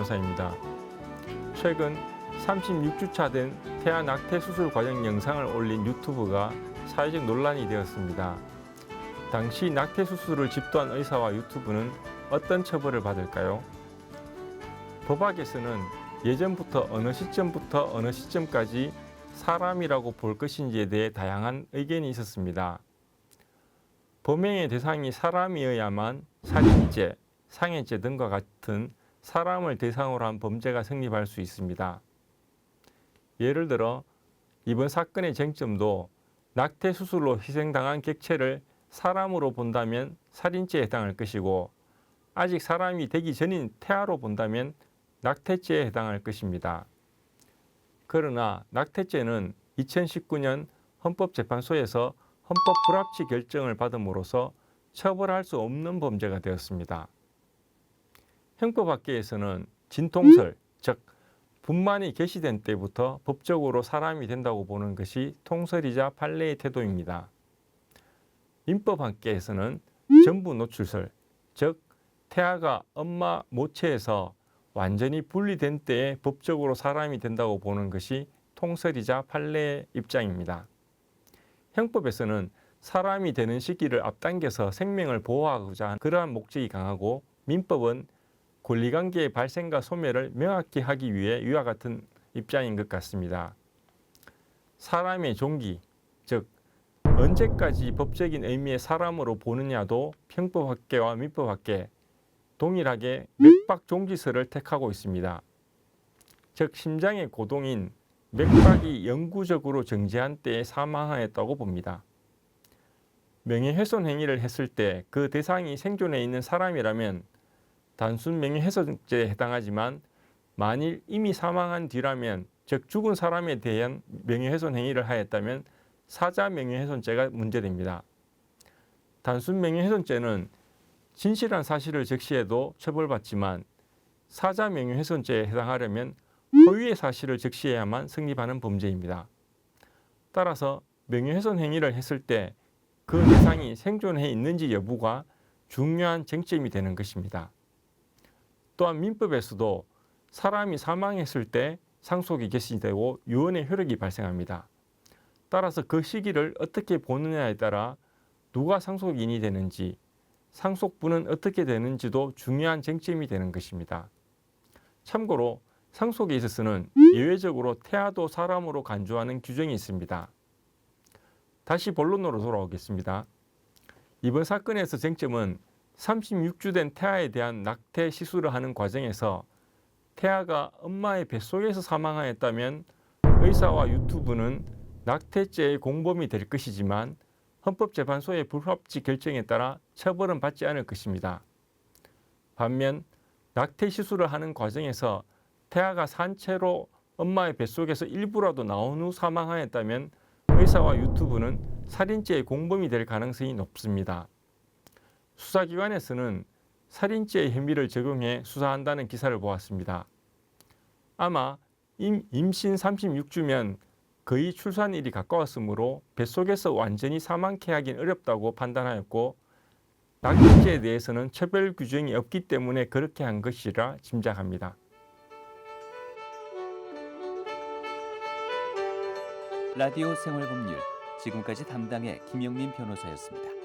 변호사입니다. 최근 36주차 된 태아 낙태 수술 과정 영상을 올린 유튜브가 사회적 논란이 되었습니다. 당시 낙태 수술을 집도한 의사와 유튜브는 어떤 처벌을 받을까요? 법학에서는 예전부터 어느 시점부터 어느 시점까지 사람이라고 볼 것인지에 대해 다양한 의견이 있었습니다. 범행의 대상이 사람이어야만 살인죄, 상해죄 등과 같은 사람을 대상으로 한 범죄가 성립할 수 있습니다. 예를 들어 이번 사건의 쟁점도 낙태 수술로 희생당한 객체를 사람으로 본다면 살인죄에 해당할 것이고 아직 사람이 되기 전인 태아로 본다면 낙태죄에 해당할 것입니다. 그러나 낙태죄는 2019년 헌법재판소에서 헌법 불합치 결정을 받음으로써 처벌할 수 없는 범죄가 되었습니다. 형법학계에서는 진통설, 즉 분만이 개시된 때부터 법적으로 사람이 된다고 보는 것이 통설이자 판례의 태도입니다. 민법학계에서는 전부 노출설, 즉 태아가 엄마 모체에서 완전히 분리된 때에 법적으로 사람이 된다고 보는 것이 통설이자 판례의 입장입니다. 형법에서는 사람이 되는 시기를 앞당겨서 생명을 보호하고자 하는 그러한 목적이 강하고 민법은 권리관계의 발생과 소멸을 명확히 하기 위해 위와 같은 입장인 것 같습니다. 사람의 종기, 즉 언제까지 법적인 의미의 사람으로 보느냐도 형법학계와 민법학계 동일하게 맥박종지설을 택하고 있습니다. 즉 심장의 고동인 맥박이 영구적으로 정지한 때에 사망하였다고 봅니다. 명예훼손 행위를 했을 때 그 대상이 생존해 있는 사람이라면 단순 명예훼손죄에 해당하지만 만일 이미 사망한 뒤라면 즉 죽은 사람에 대한 명예훼손 행위를 하였다면 사자 명예훼손죄가 문제됩니다. 단순 명예훼손죄는 진실한 사실을 적시해도 처벌받지만 사자 명예훼손죄에 해당하려면 허위의 사실을 적시해야만 성립하는 범죄입니다. 따라서 명예훼손 행위를 했을 때 그 대상이 생존해 있는지 여부가 중요한 쟁점이 되는 것입니다. 또한 민법에서도 사람이 사망했을 때 상속이 개시되고 유언의 효력이 발생합니다. 따라서 그 시기를 어떻게 보느냐에 따라 누가 상속인이 되는지, 상속분은 어떻게 되는지도 중요한 쟁점이 되는 것입니다. 참고로 상속에 있어서는 예외적으로 태아도 사람으로 간주하는 규정이 있습니다. 다시 본론으로 돌아오겠습니다. 이번 사건에서 쟁점은 36주 된 태아에 대한 낙태 시술을 하는 과정에서 태아가 엄마의 뱃속에서 사망하였다면 의사와 유튜브는 낙태죄의 공범이 될 것이지만 헌법재판소의 불합치 결정에 따라 처벌은 받지 않을 것입니다. 반면 낙태 시술을 하는 과정에서 태아가 산채로 엄마의 뱃속에서 일부라도 나온 후 사망하였다면 의사와 유튜브는 살인죄의 공범이 될 가능성이 높습니다. 수사기관에서는 살인죄의 혐의를 적용해 수사한다는 기사를 보았습니다. 아마 임신 36주면 거의 출산일이 가까웠으므로 뱃속에서 완전히 사망케 하긴 어렵다고 판단하였고 낙태죄에 대해서는 처벌 규정이 없기 때문에 그렇게 한 것이라 짐작합니다. 라디오 생활법률 지금까지 담당의 김영민 변호사였습니다.